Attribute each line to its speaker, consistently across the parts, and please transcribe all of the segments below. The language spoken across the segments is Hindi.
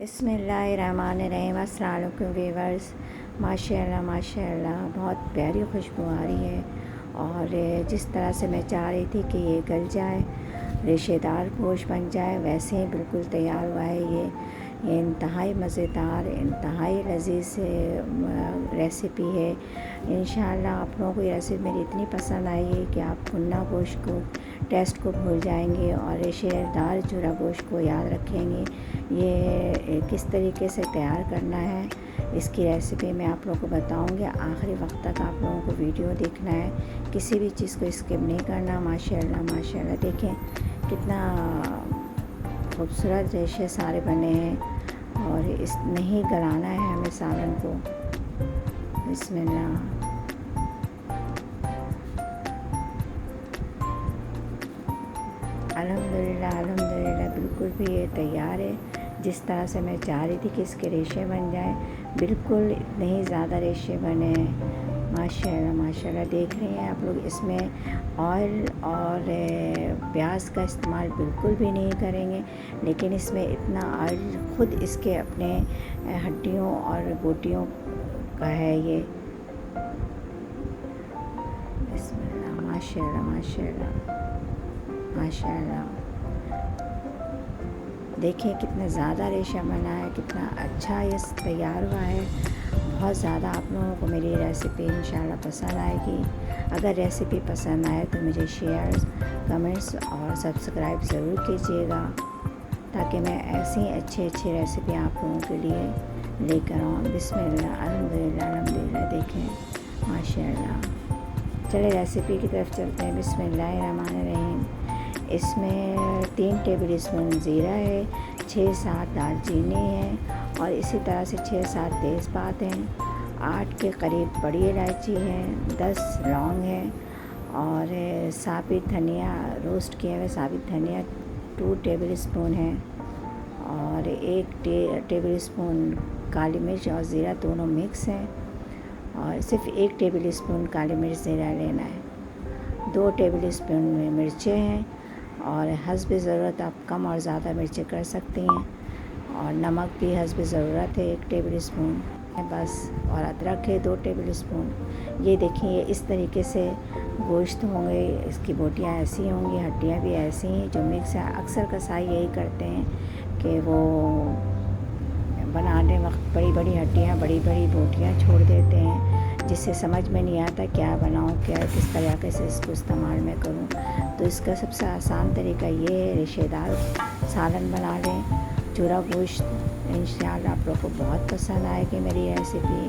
Speaker 1: बिस्मिल्लाहिर्रहमानिर्रहीम। अस्सलाम वालेकुम व्यूअर्स। माशाअल्लाह माशाअल्लाह बहुत प्यारी खुशबू आ रही है और जिस तरह से मैं चाह रही थी कि ये गल जाए, रेशेदार गोश्त बन जाए, वैसे ही बिल्कुल तैयार हुआ है ये इंतहाई मज़ेदार, इंतहाई लज़ीज़ रेसिपी है। इंशाअल्लाह आप लोगों को ये रेसिपी मेरी इतनी पसंद आई है कि आप भुना गोश्त को टेस्ट को भूल जाएंगे और रेशेदार चूरा गोश्त को याद रखेंगे। ये किस तरीके से तैयार करना है इसकी रेसिपी मैं आप लोगों को बताऊंगी। आखिरी वक्त तक आप लोगों को वीडियो देखना है, किसी भी चीज़ को स्किप नहीं करना। माशाअल्लाह माशाअल्लाह देखें कितना खूबसूरत रेशे सारे बने हैं और इस नहीं गलाना है हमें सालन को। बिस्मिल्लाह। अल्हम्दुलिल्लाह अल्हम्दुलिल्लाह बिल्कुल भी ये तैयार है जिस तरह से मैं चाह रही थी कि इसके रेशे बन जाए, बिल्कुल इतने ही ज़्यादा रेशे बने हैं। माशाअल्लाह माशाअल्लाह देख रहे हैं आप लोग। इसमें ऑयल और प्याज का इस्तेमाल बिल्कुल भी नहीं करेंगे, लेकिन इसमें इतना ऑयल खुद इसके अपने हड्डियों और बोटियों का है ये। बिस्मिल्लाह माशाअल्लाह माशाअल्लाह माशाअल्लाह। देखिए कितना ज़्यादा रेशा बना है, कितना अच्छा ये तैयार हुआ है। बहुत ज़्यादा आप लोगों को मेरी रेसिपी इंशाल्लाह पसंद आएगी। अगर रेसिपी पसंद आए तो मुझे शेयर, कमेंट्स और सब्सक्राइब ज़रूर कीजिएगा ताकि मैं ऐसी अच्छी रेसिपी आप लोगों के लिए लेकर आऊँ। बिस्मिल्लाह अल्हम्दुलिल्लाह अल्हम्दुलिल्लाह। देखें माशाअल्लाह। चले रेसिपी की तरफ चलते हैं। बिस्मिल्लाहिर्रहमानिर्रहीम। इसमें 3 टेबल स्पून ज़ीरा है, 6-7 दालचीनी है और इसी तरह से 6-7 तेज़पात हैं, 8 के करीब बड़ी इलायची है, 10 लौंग है और साबित धनिया, रोस्ट किए हुए साबित धनिया 2 टेबल स्पून है और 1 टेबल स्पून काली मिर्च और ज़ीरा दोनों मिक्स हैं और सिर्फ 1 टेबल स्पून काली मिर्च ज़ीरा लेना है। 2 टेबल स्पून मिर्चें हैं और हस्ब ज़रूरत आप कम और ज़्यादा मिर्चें कर सकती हैं और नमक भी हस्ब ज़रूरत है 1 टेबल स्पून है बस। और अदरक है 2 टेबल स्पून। ये देखिए इस तरीके से गोश्त होंगे, इसकी बोटियाँ ऐसी होंगी, हड्डियाँ भी ऐसी हैं जो मिक्स है। अक्सर कसाई यही करते हैं कि वो बनाने वक्त बड़ी बड़ी हड्डियाँ, बड़ी बड़ी बोटियाँ छोड़ देते हैं, जिससे समझ में नहीं आता क्या बनाऊँ, क्या किस तरीके से इसको इस्तेमाल में करूँ। तो इसका सबसे आसान तरीका ये है, रेशेदार सालन बना लें चूरा गोश्त। इंशाअल्लाह आप लोग को बहुत पसंद आएगी मेरी रेसिपी।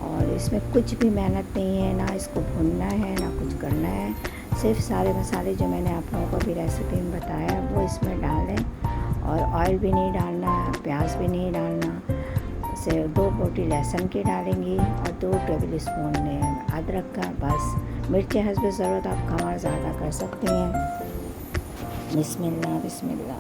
Speaker 1: और इसमें कुछ भी मेहनत नहीं है, ना इसको भुनना है ना कुछ करना है। सिर्फ सारे मसाले जो मैंने आप लोगों को भी रेसिपी में बताया वो इसमें डालें और ऑयल भी नहीं डालना, प्याज भी नहीं डालना। से 2 बोटी लहसुन की डालेंगी और 2 टेबल स्पून अदरक का बस। मिर्चें हस्ब ज़रूरत आप कम और ज़्यादा कर सकती हैं। बिस्मिल्लाह बिस्मिल्लाह।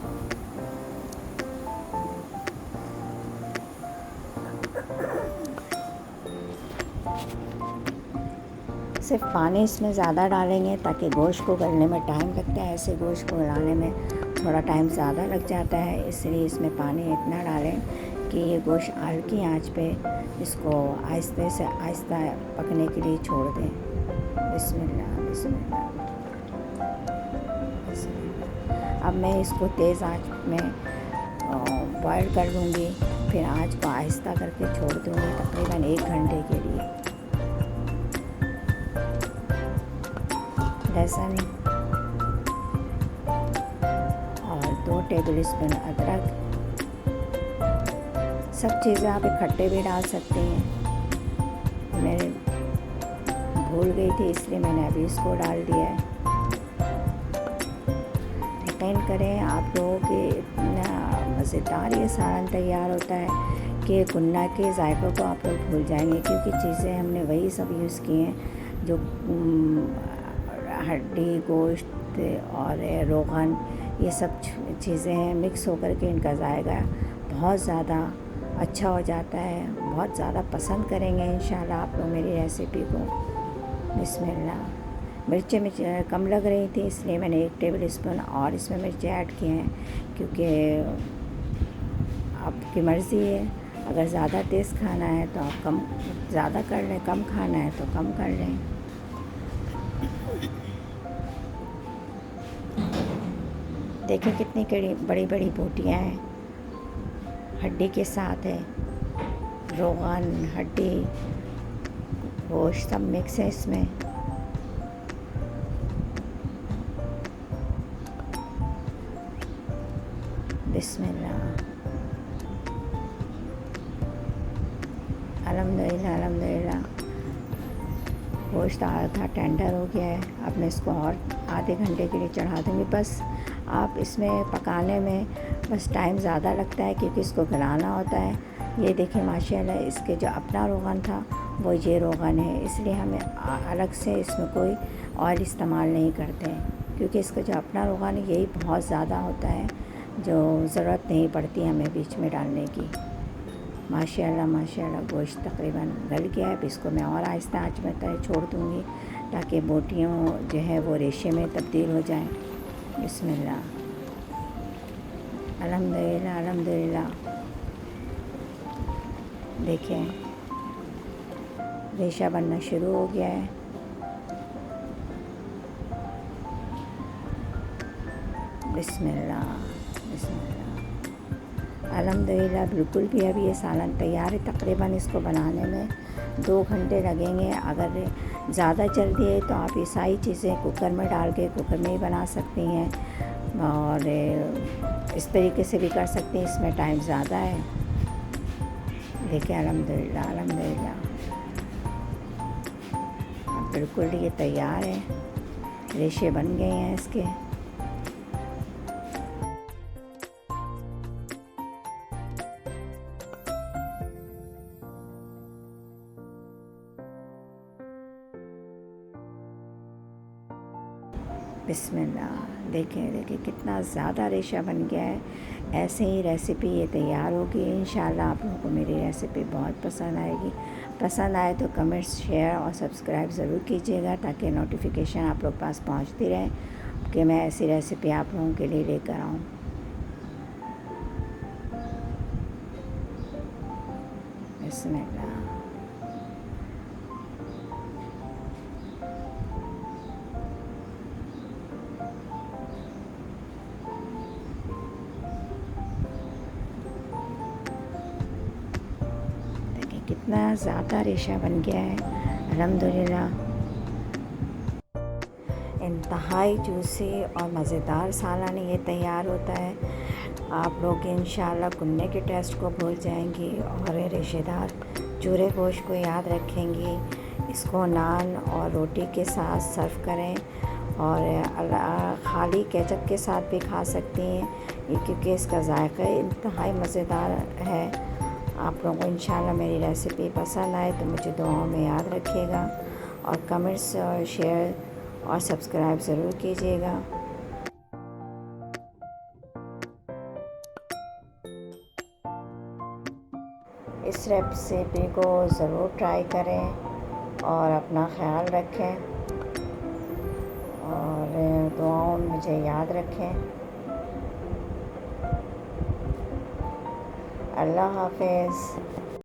Speaker 1: सिर्फ पानी इसमें ज़्यादा डालेंगे ताकि गोश्त को गलने में टाइम लगता है। ऐसे गोश्त को गलाने में थोड़ा टाइम ज़्यादा लग जाता है, इसलिए इसमें पानी इतना डालें कि ये गोश्त हल्की आंच पे इसको आहिस्ते से आहिस्ता पकने के लिए छोड़ दें। बिस्मिल्लाह बिस्मिल्लाह बिस्मिल्लाह। अब मैं इसको तेज़ आंच में बॉयल कर लूँगी, फिर आंच को आहिस्ता करके छोड़ दूँगी तकरीबन 1 घंटे के लिए। लहसुन और 2 टेबल स्पून अदरक, सब चीज़ें आप इकट्ठे भी डाल सकते हैं। मैं भूल गई थी इसलिए मैंने अभी इसको डाल दिया है। यकीन करें आप लोगों के इतना मज़ेदार ये सालन तैयार होता है कि गुन्ना के जायक़ों को आप लोग भूल जाएंगे, क्योंकि चीज़ें हमने वही सब यूज़ की हैं जो हड्डी, गोश्त और रोगन, ये सब चीज़ें हैं मिक्स होकर के इनका जायका बहुत ज़्यादा अच्छा हो जाता है। बहुत ज़्यादा पसंद करेंगे इंशाल्लाह आप लोग मेरी रेसिपी को। बिस्मिल्लाह। मिर्चें कम लग रही थी इसलिए मैंने 1 टेबल स्पून और इसमें मिर्चें ऐड किए हैं, क्योंकि आपकी मर्ज़ी है। अगर ज़्यादा तेज़ खाना है तो आप कम ज़्यादा कर लें, कम खाना है तो कम कर लें। देखिए कितनी बड़ी बड़ी बोटियाँ हैं, हड्डी के साथ है, रोगन, हड्डी, गोश्त सब मिक्स है इसमें। बिस्मिल्लाह। अल्हम्दुलिल्लाह अल्हम्दुलिल्लाह। गोश्त आधा टेंडर हो गया है। अब मैं इसको और आधे घंटे के लिए चढ़ा दूँगी। बस आप इसमें पकाने में बस टाइम ज़्यादा लगता है क्योंकि इसको गलाना होता है। ये देखिए माशाल्लाह इसके जो अपना रोगन था वो ये रोगन है, इसलिए हमें अलग से इसमें कोई ऑयल इस्तेमाल नहीं करते हैं क्योंकि इसका जो अपना रोगन है यही बहुत ज़्यादा होता है, जो ज़रूरत नहीं पड़ती हमें बीच में डालने की। माशाल्लाह माशाल्लाह गोश्त तकरीबन गल गया है। अब इसको मैं और आहिस्ता आंच में छोड़ दूँगी ताकि बोटियाँ जो है वो रेशे में तब्दील हो जाएं। बिस्मिल्लाह। अल्हम्दुलिल्लाह अल्हम्दुलिल्लाह। देखें रेशा बनना शुरू हो गया है। बिस्मिल्लाह बिस्मिल्लाह। अल्हम्दुलिल्लाह बिल्कुल भी अभी ये सालन तैयार है। तकरीबन इसको बनाने में 2 घंटे लगेंगे। अगर ज़्यादा जल्दी है तो आप ये सारी चीज़ें कुकर में डाल के कुकर में ही बना सकती हैं और इस तरीके से भी कर सकती हैं, इसमें टाइम ज़्यादा है। देखिए अल्हम्दुलिल्लाह अल्हम्दुलिल्लाह अब बिल्कुल ये तैयार है, रेशे बन गए हैं इसके। बिस्मिल्लाह। देखिए देखिए कितना ज़्यादा रेशा बन गया है। ऐसे ही रेसिपी ये तैयार होगी। इंशाल्लाह आप लोगों को मेरी रेसिपी बहुत पसंद आएगी। पसंद आए तो कमेंट्स, शेयर और सब्सक्राइब ज़रूर कीजिएगा ताकि नोटिफिकेशन आप लोग पास पहुंचती रहे कि मैं ऐसी रेसिपी आप लोगों के लिए लेकर आऊँ। बिस्मिल्लाह। कितना ज़्यादा रेशा बन गया है। अल्हम्दुलिल्लाह। इंतहाई जूसी और मज़ेदार सालन ये तैयार होता है। आप लोग इंशाल्लाह कुन्ने के टेस्ट को भूल जाएंगी और रेशेदार चूरे गोश्त को याद रखेंगी। इसको नान और रोटी के साथ सर्व करें और खाली केचप के साथ भी खा सकती हैं ये क्योंकि इसका जायका इंतहाई मज़ेदार है। आप लोगों को इंशाल्लाह मेरी रेसिपी पसंद आए तो मुझे दुआओं में याद रखिएगा और कमेंट्स और शेयर और सब्सक्राइब ज़रूर कीजिएगा। इस रेसिपी को ज़रूर ट्राई करें और अपना ख्याल रखें और दुआओं में मुझे याद रखें। अल्लाह हाफ़िज़।